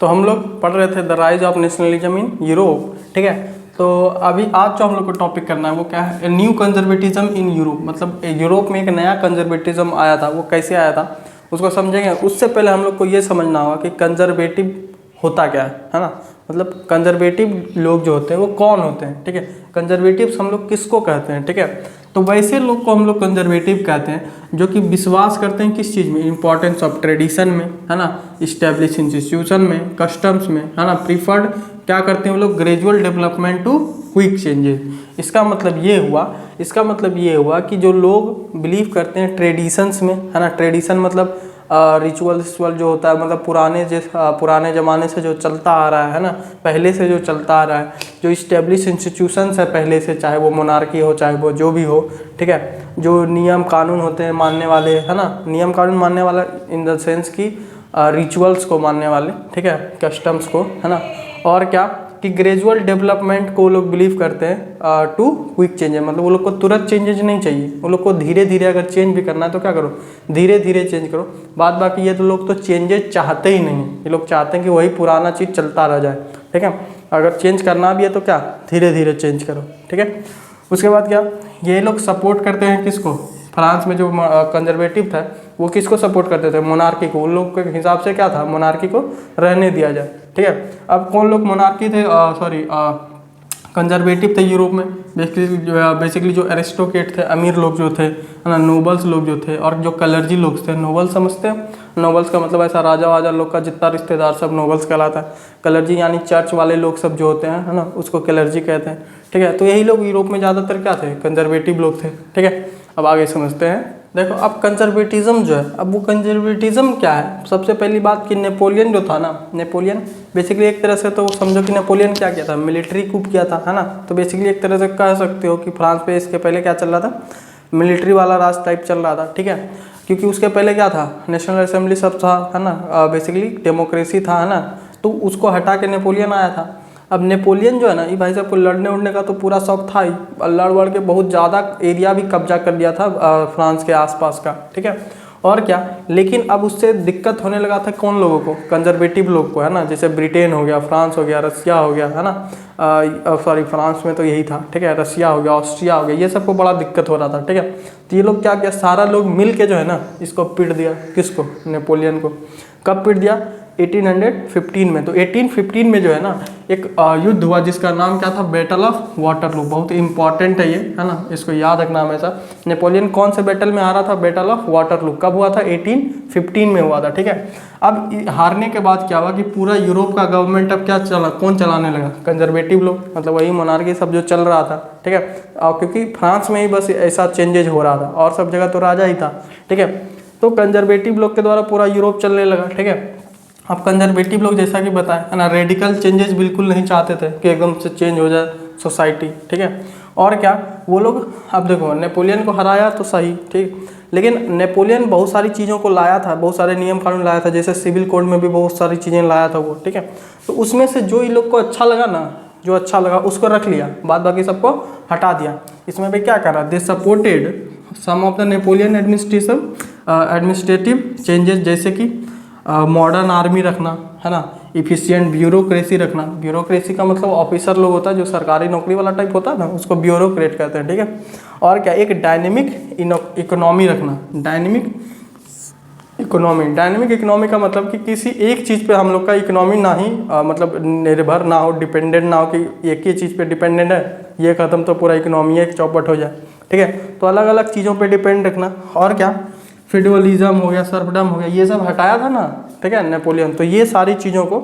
तो हम लोग पढ़ रहे थे the rise of nationalism in Europe, ठीक है। तो अभी आज जो हम लोग को टॉपिक करना है वो क्या है, न्यू कंजर्वेटिज्म इन यूरोप। मतलब यूरोप में एक नया कंजर्वेटिज्म आया था, वो कैसे आया था उसको समझेंगे। उससे पहले हम लोग को ये समझना होगा कि कंजर्वेटिव होता क्या है ना। मतलब कंजर्वेटिव लोग जो होते हैं वो कौन होते हैं, ठीक है। कंजर्वेटिव्स हम लोग किसको कहते हैं, ठीक है। तो वैसे लोग को हम लोग कंजर्वेटिव कहते हैं जो कि विश्वास करते हैं किस चीज़ में, इंपॉर्टेंस ऑफ ट्रेडिशन में, है ना, इस्टेब्लिश इंस्टीट्यूशन में, कस्टम्स में, है ना। प्रीफर्ड क्या करते हैं वो लोग, gradual development to quick changes. इसका मतलब ये हुआ कि जो लोग बिलीव करते हैं ट्रेडिशंस में, है ना। ट्रेडिशन मतलब रिचुअल जो होता है, मतलब पुराने ज़माने से जो चलता आ रहा है ना, पहले से जो चलता आ रहा है, जो इस्टेब्लिश इंस्टीट्यूशंस है पहले से, चाहे वो मोनार्की हो चाहे वो जो भी हो, ठीक है। जो नियम कानून होते हैं मानने वाले, है ना, नियम कानून मानने वाला इन द सेंस की रिचुअल्स को मानने वाले, ठीक है, कस्टम्स को, है ना। और क्या कि ग्रेजुअल डेवलपमेंट को लोग बिलीव करते हैं टू क्विक चेंजेस। मतलब वो लोग को तुरंत चेंजेस नहीं चाहिए, वो लोग को धीरे धीरे अगर चेंज भी करना है तो क्या करो, धीरे धीरे चेंज करो। बाकी ये तो लोग तो चेंजेस चाहते ही नहीं, ये लोग चाहते हैं कि वही पुराना चीज़ चलता रह जाए, ठीक है। अगर चेंज करना भी है तो क्या, धीरे धीरे चेंज करो, ठीक है। उसके बाद क्या, ये लोग सपोर्ट करते हैं किसको, फ्रांस में जो कंजर्वेटिव था वो किसको सपोर्ट करते थे, मोनार्की को। उन लोग के हिसाब से क्या था, मोनार्की को रहने दिया जाए, ठीक है। अब कौन लोग मोनार्की थे, कंजर्वेटिव थे यूरोप में, बेसिकली जो एरिस्टोक्रेट थे, अमीर लोग जो थे, है ना, नोबल्स लोग जो थे, और जो कलर्जी लोग थे। नोबल समझते हैं, नोबल्स का मतलब ऐसा राजा वाजा लोग का जितना रिश्तेदार सब नोबल्स कहलाता है। कलर्जी यानी चर्च वाले लोग सब जो होते हैं, है ना, उसको कलर्जी कहते हैं, ठीक है। तो यही लोग यूरोप में ज़्यादातर क्या थे, कंजर्वेटिव लोग थे, ठीक है। अब आगे समझते हैं। देखो अब कंजर्वेटिज्म जो है, अब वो कंजर्वेटिज्म क्या है। सबसे पहली बात कि नेपोलियन जो था ना, नेपोलियन बेसिकली एक तरह से तो समझो कि नेपोलियन क्या किया था, मिलिट्री कूप किया था, है ना। तो बेसिकली एक तरह से कह सकते हो कि फ्रांस पे इसके पहले क्या चल रहा था, मिलिट्री वाला राज टाइप चल रहा था, ठीक है। क्योंकि उसके पहले क्या था, नेशनल असेंबली सब था, है ना, बेसिकली डेमोक्रेसी था, है ना। तो उसको हटा के नेपोलियन आया था। अब नेपोलियन जो है ना, ये भाई साहब को लड़ने उड़ने का तो पूरा शौक था ही, लड़ के बहुत ज़्यादा एरिया भी कब्जा कर लिया था फ्रांस के आसपास का, ठीक है। और क्या, लेकिन अब उससे दिक्कत होने लगा था कौन लोगों को, कंजर्वेटिव लोग को, है ना। जैसे ब्रिटेन हो गया, फ्रांस हो गया, रसिया हो गया, है ना, फ्रांस में तो यही था, ठीक है, रसिया हो गया, ऑस्ट्रिया हो गया, ये सबको बड़ा दिक्कत हो रहा था, ठीक है। तो ये लोग क्या किया, सारा लोग मिल के जो है ना इसको पीट दिया, किसको, नेपोलियन को। कब पीट दिया, 1815 में। तो 1815 में जो है ना एक युद्ध हुआ जिसका नाम क्या था, बैटल ऑफ वाटरलू। बहुत इंपॉर्टेंट है ये, है ना, इसको याद रखना हमेशा। नेपोलियन कौन से बैटल में हारा था, बैटल ऑफ वाटरलू। कब हुआ था, 1815 में हुआ था, ठीक है। अब हारने के बाद क्या हुआ कि पूरा यूरोप का गवर्नमेंट अब क्या चला, कौन चलाने लगा, कंजर्वेटिव लोग, मतलब वही मोनार्की सब जो चल रहा था, ठीक है। और क्योंकि फ्रांस में ही बस ऐसा चेंजेज हो रहा था और सब जगह तो राजा ही था, ठीक है। तो कंजर्वेटिव लोग के द्वारा पूरा यूरोप चलने लगा, ठीक है। अब कंजर्वेटिव लोग जैसा कि बताएं, है ना, रेडिकल चेंजेस बिल्कुल नहीं चाहते थे कि एकदम से चेंज हो जाए सोसाइटी, ठीक है। और क्या, वो लोग, अब देखो नेपोलियन को हराया तो सही, ठीक, लेकिन नेपोलियन बहुत सारी चीज़ों को लाया था, बहुत सारे नियम कानून लाया था, जैसे सिविल कोड में भी बहुत सारी चीज़ें लाया था वो, ठीक है। तो उसमें से जो इन लोग को अच्छा लगा ना, जो अच्छा लगा उसको रख लिया, बाकी सबको हटा दिया। इसमें भी क्या करा, they supported some of the Napoleon administrative changes, जैसे कि मॉडर्न आर्मी रखना, है ना, इफिशिएंट ब्यूरोक्रेसी रखना। ब्यूरोक्रेसी का मतलब ऑफिसर लोग होता है जो सरकारी नौकरी वाला टाइप होता है ना, उसको ब्यूरोक्रेट कहते हैं, ठीक है। और क्या, एक डायनेमिक इकोनॉमी रखना, डायनेमिक इकोनॉमी का मतलब कि किसी एक चीज़ पे हम लोग का इकोनॉमी ना ही मतलब निर्भर ना हो, डिपेंडेंट ना हो कि एक ही चीज़ पे डिपेंडेंट है, ये ख़त्म तो पूरा इकोनॉमी एक चौपट हो जाए, ठीक है। तो अलग अलग चीज़ों पे डिपेंड रखना। और क्या, फेडरलिज्म हो गया, सर्वडम हो गया, ये सब हटाया था ना, ठीक है, नेपोलियन। तो ये सारी चीज़ों को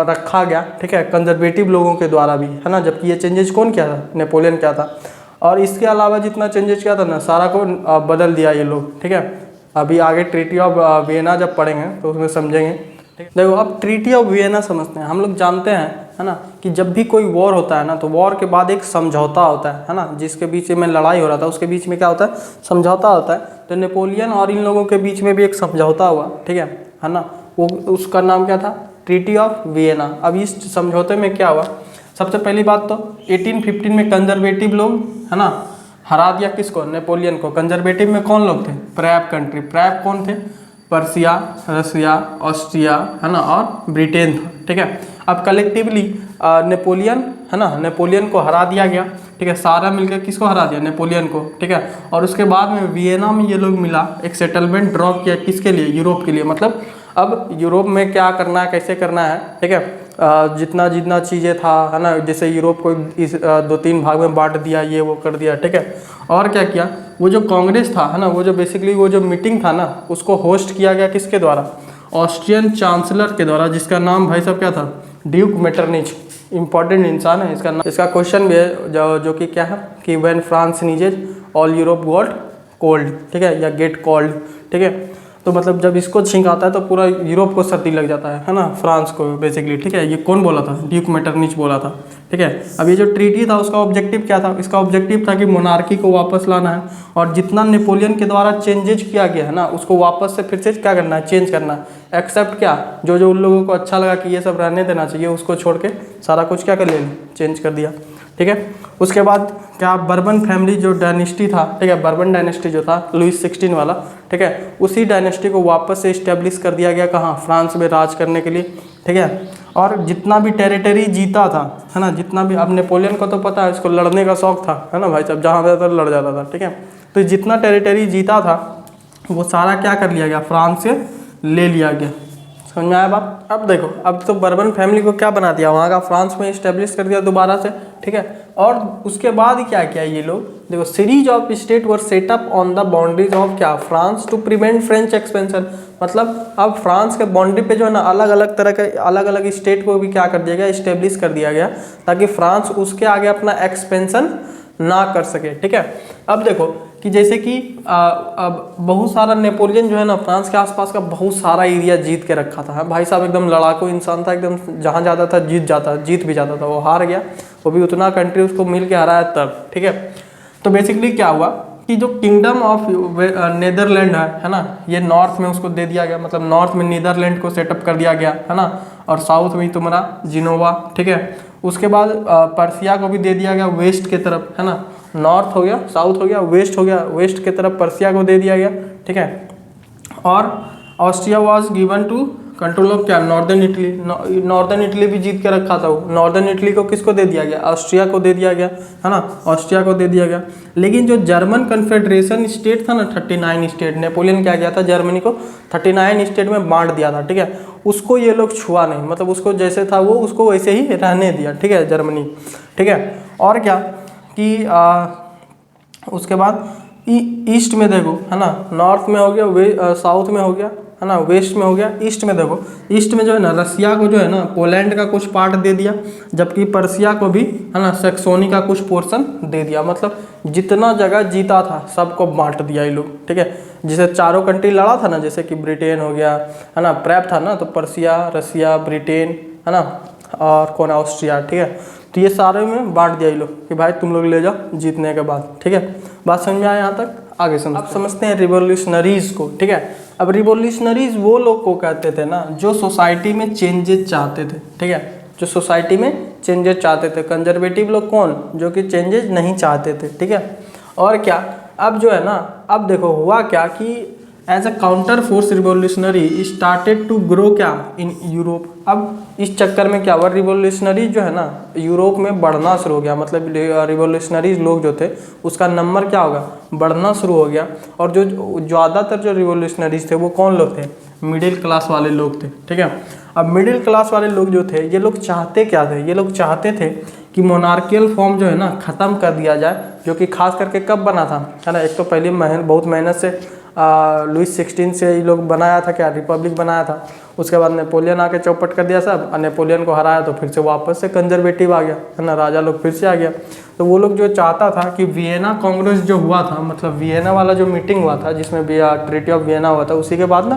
रखा गया, ठीक है, कंजर्वेटिव लोगों के द्वारा भी, है ना। जबकि ये चेंजेस कौन किया था, नेपोलियन क्या था। और इसके अलावा जितना चेंजेस किया था ना, सारा को बदल दिया ये लोग, ठीक है। अभी आगे ट्रीटी ऑफ वियना जब पढ़ेंगे तो उसमें समझेंगे, ठीक है। देखो अब ट्रीटी ऑफ वियना समझते हैं। हम लोग जानते हैं, है ना, कि जब भी कोई वॉर होता है ना, तो वॉर के बाद एक समझौता होता है ना, जिसके बीच में लड़ाई हो रहा था उसके बीच में क्या होता है, समझौता होता है। तो नेपोलियन और इन लोगों के बीच में भी एक समझौता हुआ, ठीक है ना। वो उसका नाम क्या था, ट्रीटी ऑफ वियना। अब इस समझौते में क्या हुआ, सबसे पहली बात तो 1815 में कंजर्वेटिव लोग, है ना, हरा दिया किसको, नेपोलियन को। कंजर्वेटिव में कौन लोग थे, प्रैब कंट्री। प्रैब कौन थे, पर्सिया, रसिया, ऑस्ट्रिया, है ना, और ब्रिटेन था। ठीक है, अब कलेक्टिवली नेपोलियन, है ना, नेपोलियन को हरा दिया गया। ठीक है, सारा मिलकर किसको हरा दिया? नेपोलियन को। ठीक है, और उसके बाद में वियना में ये लोग मिला, एक सेटलमेंट ड्रॉ किया, किसके लिए? यूरोप के लिए। मतलब अब यूरोप में क्या करना है, कैसे करना है। ठीक है, जितना जितना चीज़ें था, है ना, जैसे यूरोप को इस 2-3 भाग में बांट दिया, ये वो कर दिया। ठीक है, और क्या किया, वो जो कांग्रेस था, है ना, वो जो बेसिकली वो जो मीटिंग था ना, उसको होस्ट किया गया किसके द्वारा? ऑस्ट्रियन चांसलर के द्वारा, जिसका नाम भाई साहब क्या था? ड्यूक मेटरनिच। इंपॉर्टेंट इंसान है इसका नाम। इसका क्वेश्चन भी है जो कि क्या है कि when France sneezes all Europe got cold. ठीक है, या गेट कॉल्ड। ठीक है, तो मतलब जब इसको छींक आता है तो पूरा यूरोप को सर्दी लग जाता है ना, फ्रांस को बेसिकली। ठीक है, ये कौन बोला था? ड्यूक मेटरनिच बोला था। ठीक है, अब ये जो ट्रीटी था उसका ऑब्जेक्टिव क्या था? इसका ऑब्जेक्टिव था कि मोनार्की को वापस लाना है, और जितना नेपोलियन के द्वारा चेंजेज किया गया है ना, उसको वापस से फिर से क्या करना है? चेंज करना है। एक्सेप्ट क्या, जो उन लोगों को अच्छा लगा कि ये सब रहने देना चाहिए, उसको छोड़ के सारा कुछ क्या कर लिया? चेंज कर दिया। ठीक है, उसके बाद क्या, बर्बन फैमिली जो डायनेस्टी था, ठीक है, बर्बन डायनेस्टी जो था लुइस 16 वाला, ठीक है, उसी डायनेस्टी को वापस से इस्टेब्लिश कर दिया गया। कहाँ? फ्रांस में राज करने के लिए। ठीक है, और जितना भी टेरिटरी जीता था, है ना, जितना भी, अब नेपोलियन को तो पता है, इसको लड़ने का शौक था, है ना भाई साहब, जहाँ जाता लड़ जाता था। ठीक है, तो जितना टेरिटरी जीता था वो सारा क्या कर लिया गया? फ्रांस से ले लिया गया। समझ में आया बात? अब देखो, अब तो बर्बन फैमिली को क्या बना दिया? वहाँ का फ्रांस में इस्टेब्लिश कर दिया दोबारा से। ठीक है, और उसके बाद क्या किया ये लोग? देखो, series of state were set up on the boundaries of क्या? France to prevent French expansion. मतलब अब फ्रांस के बाउंड्री पे जो है ना, अलग अलग तरह के अलग अलग स्टेट को भी क्या कर दिया गया? इस्टेब्लिश कर दिया गया, ताकि फ्रांस उसके आगे अपना एक्सपेंशन ना कर सके। ठीक है, अब देखो कि जैसे कि अब बहुत सारा नेपोलियन जो है ना, फ्रांस के आसपास का बहुत सारा एरिया जीत के रखा था। भाई साहब एकदम लड़ाकू इंसान था, एकदम जहाँ जाता था जीत भी जाता था। वो हार गया, वो भी उतना कंट्री उसको मिल के हराया तब। ठीक है, तो बेसिकली क्या हुआ कि जो किंगडम ऑफ नीदरलैंड है ना, ये नॉर्थ में उसको दे दिया गया। मतलब नॉर्थ में नीदरलैंड को सेटअप कर दिया गया, है ना, और साउथ में तुम्हारा जिनोवा। ठीक है, उसके बाद पर्सिया को भी दे दिया गया वेस्ट के तरफ, है ना, नॉर्थ हो गया, साउथ हो गया, वेस्ट हो गया, वेस्ट के तरफ पर्सिया को दे दिया गया। ठीक है, और Austria was given to control of क्या? Northern Italy. नॉर्दर्न इटली भी जीत के रखा था वो। नॉर्दर्न इटली को किसको दे दिया गया? ऑस्ट्रिया को दे दिया गया, है ना, ऑस्ट्रिया को दे दिया गया। लेकिन जो जर्मन कन्फेडरेशन स्टेट था ना, 39 स्टेट, नेपोलियन क्या किया था? जर्मनी को 39 स्टेट में बांट दिया था। ठीक है, उसको ये लोग छुआ नहीं, मतलब उसको जैसे था वो उसको वैसे ही रहने दिया। ठीक है, जर्मनी। ठीक है, और क्या कि उसके बाद ईस्ट में देखो, है ना, नॉर्थ में हो गया, साउथ में हो गया, है ना, वेस्ट में हो गया, ईस्ट में देखो, ईस्ट में जो है ना, रसिया को जो है ना पोलैंड का कुछ पार्ट दे दिया, जबकि पर्सिया को भी, है ना, सैक्सोनी का कुछ पोर्शन दे दिया। मतलब जितना जगह जीता था सबको बांट दिया ये लोग। ठीक है, जैसे चारों कंट्री लड़ा था ना, जैसे कि ब्रिटेन हो गया, है ना, प्रेप था ना, तो पर्सिया, रसिया, ब्रिटेन, है ना, और कौन? ऑस्ट्रिया। ठीक है, तो ये सारे में बांट दिया ये लोग कि भाई तुम लोग ले जाओ जीतने के बाद। ठीक है, बात समझ में आया यहाँ तक? आगे समझते हैं रिवोल्यूशनरीज को। ठीक है, अब रिवोल्यूशनरीज वो लोग को कहते थे ना जो सोसाइटी में चेंजेस चाहते थे। ठीक है, जो सोसाइटी में चेंजेस चाहते थे। कंजर्वेटिव लोग कौन? जो कि चेंजेस नहीं चाहते थे। ठीक है, और क्या, अब जो है ना, अब देखो हुआ क्या कि as a counter force revolutionary started to grow क्या? In Europe. अब इस चक्कर में क्या हुआ? रिवोल्यूशनरी जो है ना यूरोप में बढ़ना शुरू हो गया। मतलब रिवोल्यूशनरीज लोग जो थे उसका नंबर क्या होगा? बढ़ना शुरू हो गया। और जो ज़्यादातर जो रिवोल्यूशनरीज थे वो कौन लोग थे? मिडिल क्लास वाले लोग थे। ठीक है, अब मिडिल क्लास वाले लोग जो थे ये लोग चाहते क्या थे? ये लोग चाहते थे कि मोनार्कियल फॉर्म जो है ना ख़त्म कर दिया जाए, जो कि खास करके कब बना था, है ना, एक तो पहले बहुत मेहनत से लुइस 16 से ये लोग बनाया था क्या? रिपब्लिक बनाया था। उसके बाद नेपोलियन आके चौपट कर दिया सब, और नेपोलियन को हराया तो फिर से वापस से कंजर्वेटिव आ गया, है ना, राजा लोग फिर से आ गया। तो वो लोग जो चाहता था कि वियना कांग्रेस जो हुआ था, मतलब वियना वाला जो मीटिंग हुआ था जिसमें ट्रीटी ऑफ वियना हुआ था, उसी के बाद ना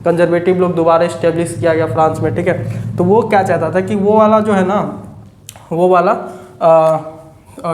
कंजर्वेटिव लोग दोबारा इस्टेब्लिश किया गया फ्रांस में। ठीक है, तो वो क्या चाहता था कि वो वाला जो है ना, वो वाला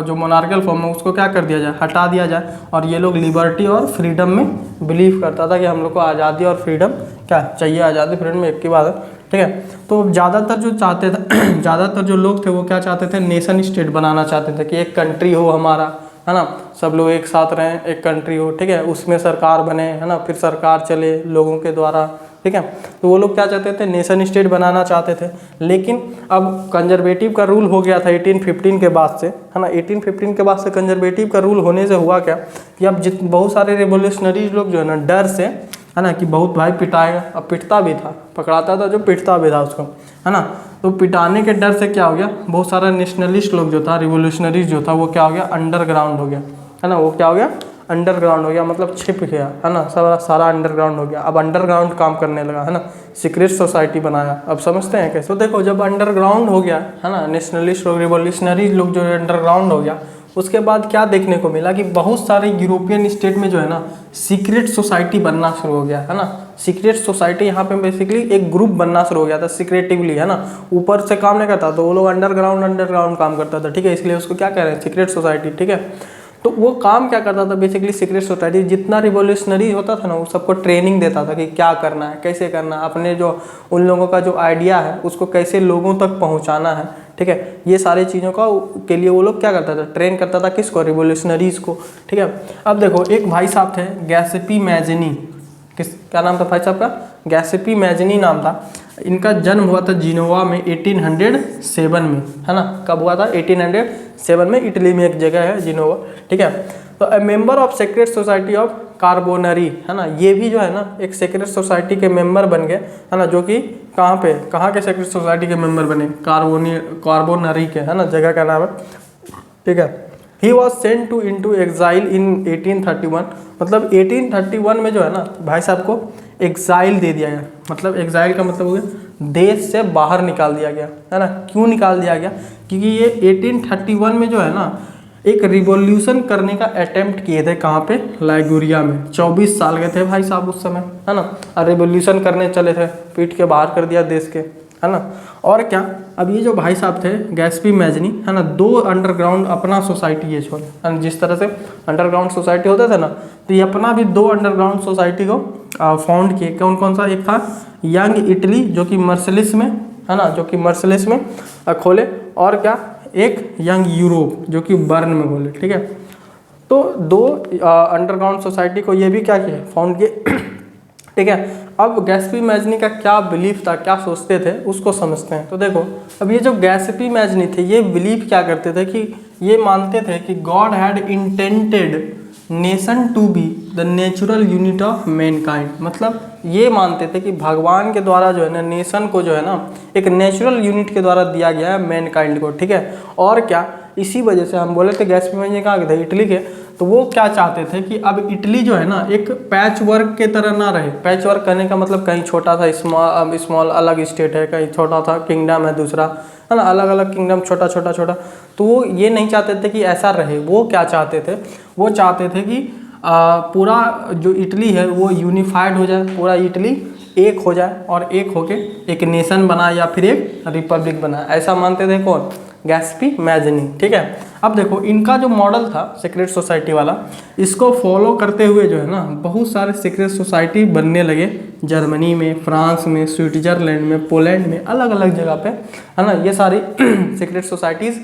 जो मोनार्कल फॉर्म है उसको क्या कर दिया जाए? हटा दिया जाए। और ये लोग लिबर्टी और फ्रीडम में बिलीव करता था कि हम लोग को आज़ादी और फ्रीडम क्या चाहिए? आज़ादी फ्रीडम एक की बात है। ठीक है, तो ज़्यादातर जो चाहते थे ज़्यादातर जो लोग थे वो क्या चाहते थे? नेशन स्टेट बनाना चाहते थे कि एक कंट्री हो हमारा, है ना, सब लोग एक साथ रहें, एक कंट्री हो, ठीक है, उसमें सरकार बने, है ना, फिर सरकार चले लोगों के द्वारा, ठीक है। तो वो लोग क्या चाहते थे, नेशन स्टेट बनाना चाहते थे। लेकिन अब कंजर्वेटिव का रूल हो गया था 1815 के बाद से, है ना, 1815 के बाद से कंजर्वेटिव का रूल होने से हुआ क्या कि अब बहुत सारे रिवोल्यूशनरीज लोग जो है ना डर से, है ना, कि बहुत भाई पिटाएगा, अब पिटता भी था, पकड़ाता था जो पिटता भी था उसको, है ना, तो पिटाने के डर से क्या हो गया, बहुत सारा नेशनलिस्ट लोग जो था, रिवोल्यूशनरीज जो था, वो क्या हो गया, अंडरग्राउंड हो गया, है ना, वो क्या हो गया, अंडरग्राउंड हो गया, मतलब छिप गया, है ना, सारा अंडरग्राउंड हो गया। अब अंडरग्राउंड काम करने लगा, है ना, सीक्रेट सोसाइटी बनाया। अब समझते हैं कैसे। तो देखो जब अंडरग्राउंड हो गया, है ना, नेशनलिस्ट लोग, रिवोल्यूशनरी लोग जो अंडरग्राउंड हो गया, उसके बाद क्या देखने को मिला कि बहुत सारे यूरोपियन स्टेट में जो है ना सीक्रेट सोसाइटी बनना शुरू हो गया, है ना। सीक्रेट सोसाइटी यहाँ पे बेसिकली एक ग्रुप बनना शुरू हो गया था सीक्रेटिवली, है ना, ऊपर से काम नहीं करता, तो वो लोग अंडरग्राउंड काम करता था, ठीक है, इसलिए उसको क्या कह रहे हैं, सीक्रेट सोसाइटी, ठीक है। तो वो काम क्या करता था बेसिकली, सीक्रेट सोसाइटी जितना रिवोल्यूशनरी होता था ना, वो सबको ट्रेनिंग देता था कि क्या करना है, कैसे करना है, अपने जो उन लोगों का जो आइडिया है उसको कैसे लोगों तक पहुंचाना है, ठीक है, ये सारी चीज़ों का के लिए वो लोग क्या करता था, ट्रेन करता था किसको, रिवोल्यूशनरीज को, ठीक है। अब देखो एक भाई साहब थे गैसेपी मैजनी, क्या नाम था भाई साहब का, गैसेपी मैजनी नाम था। इनका जन्म हुआ था जिनोवा में 1807 में, है ना, कब हुआ था, 1807 में, इटली में एक जगह है जिनोवा, ठीक है। तो ए member of secret society of Carbonari, है ना, ये भी जो है ना एक सीक्रेट सोसाइटी के मेंबर बन गए, है ना, जो कि कहाँ के सीक्रेट सोसाइटी के मेंबर बने, कार्बोनरी के, है ना, जगह का नाम है, ठीक है। He was sent to into exile इन 1831, मतलब 1831 में जो है ना भाई साहब को एग्जाइल दे दिया गया। मतलब एग्जाइल का मतलब हो गया देश से बाहर निकाल दिया गया, है ना। क्यों निकाल दिया गया, क्योंकि ये 1831 में जो है ना एक रिवॉल्यूशन करने का अटेम्प्ट किए थे, कहाँ पे, लाइगुरिया में। 24 साल के थे भाई साहब उस समय, है ना, और रिवॉल्यूशन करने चले थे, पीट के बाहर कर दिया देश के, है ना। और क्या, अब ये जो भाई साहब थे गैस्पी मैजनी, है ना, 2 अंडरग्राउंड अपना सोसाइटी ये छोड़े, जिस तरह से अंडरग्राउंड सोसाइटी होते थे ना, तो ये अपना भी 2 अंडरग्राउंड सोसाइटी को फाउंड किए। कौन कौन सा, एक था यंग इटली जो कि मर्सलिस में, है ना, जो कि मर्सलिस में खोले, और क्या, एक यंग यूरोप जो कि बर्न में खोले, ठीक है। तो 2 अंडरग्राउंड सोसाइटी को ये भी क्या किए, फाउंड किए, ठीक है। अब गैस्पी मैजनी का क्या बिलीफ था, क्या सोचते थे, उसको समझते हैं। तो देखो अब ये जो गैस्पी मैजनी थे, ये बिलीव क्या करते थे कि ये मानते थे कि God had intended nation to be the natural unit of mankind. मतलब ये मानते थे कि भगवान के द्वारा जो है ना नेशन को जो है ना एक नेचुरल यूनिट के द्वारा दिया गया है मैनकाइंड को, ठीक है। और क्या, इसी वजह से हम बोले थे गैस्पी मैजनी कहाँ के थे, इटली के। तो वो क्या चाहते थे कि अब इटली जो है ना एक पैच वर्क के तरह ना रहे। पैच वर्क करने का मतलब कहीं छोटा सा स्मॉल अलग स्टेट है, कहीं छोटा सा किंगडम है दूसरा, है ना, अलग अलग किंगडम छोटा छोटा छोटा। तो वो ये नहीं चाहते थे कि ऐसा रहे। वो क्या चाहते थे, वो चाहते थे कि पूरा जो इटली है वो यूनिफाइड हो जाए, पूरा इटली एक हो जाए और एक होके एक नेशन बनाए या फिर एक रिपब्लिक बनाए, ऐसा मानते थे कौन, गैस्पी मैजनी, ठीक है। अब देखो इनका जो मॉडल था सीक्रेट सोसाइटी वाला, इसको फॉलो करते हुए जो है ना बहुत सारे सीक्रेट सोसाइटी बनने लगे, जर्मनी में, फ्रांस में, स्विट्जरलैंड में, पोलैंड में, अलग अलग जगह पे, है ना, ये सारी सीक्रेट सोसाइटीज़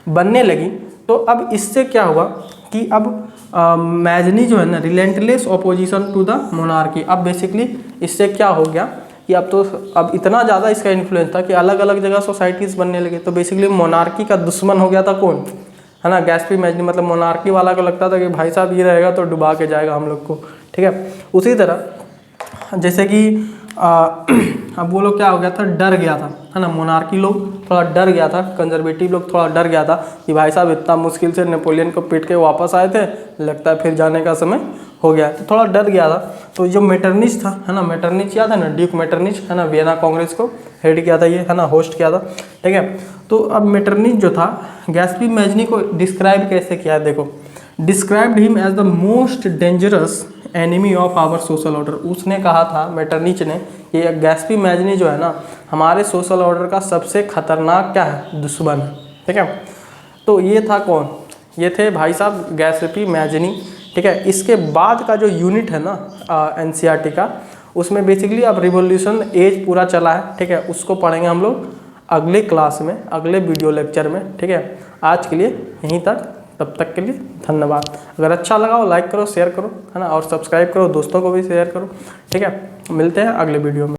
बनने लगी। तो अब इससे क्या हुआ कि अब मैजनी जो है ना relentless opposition to the monarchy. अब बेसिकली इससे क्या हो गया कि अब इतना ज़्यादा इसका इन्फ्लुएंस था कि अलग अलग जगह सोसाइटीज़ बनने लगे। तो बेसिकली मोनार्की का दुश्मन हो गया था कौन, है ना, गैस्पी मैजनी। मतलब मोनार्की वाला को लगता था कि भाई साहब ये रहेगा तो डुबा के जाएगा हम लोग को, ठीक है। उसी तरह जैसे कि अब वो लोग क्या हो गया था, डर गया था, है ना, मोनार्की लोग थोड़ा डर गया था, कंजर्वेटिव लोग थोड़ा डर गया था कि भाई साहब इतना मुश्किल से नेपोलियन को पीट के वापस आए थे, लगता है फिर जाने का समय हो गया, तो थोड़ा डर गया था। तो जो मेटरनिच था, है ना, मेटरनिच याद है ना, ड्यूक मेटरनिच, है ना, वियना कांग्रेस को हेड किया था ये, है ना, होस्ट किया था, ठीक है। तो अब मेटरनिच जो था गैस्पी मैजनी को डिस्क्राइब कैसे किया है, देखो, described him as the most dangerous enemy of our social order. उसने कहा था मेटरनिच ने कि गैस्पी मैजनी जो है ना हमारे सोशल ऑर्डर का सबसे खतरनाक क्या है, दुश्मन है, ठीक है। तो ये था कौन, ये थे भाई साहब गैस्पी मैजनी, ठीक है। इसके बाद का जो यूनिट है ना एनसीईआरटी का, उसमें बेसिकली अब रिवॉल्यूशन एज पूरा चला है, ठीक है। उसको पढ़ेंगे हम लोग अगले क्लास में, अगले वीडियो लेक्चर में, ठीक है। आज के लिए यहीं तक। तब तक के लिए धन्यवाद। अगर अच्छा लगा हो लाइक करो, शेयर करो, है ना, और सब्सक्राइब करो, दोस्तों को भी शेयर करो। ठीक है, मिलते हैं अगले वीडियो में।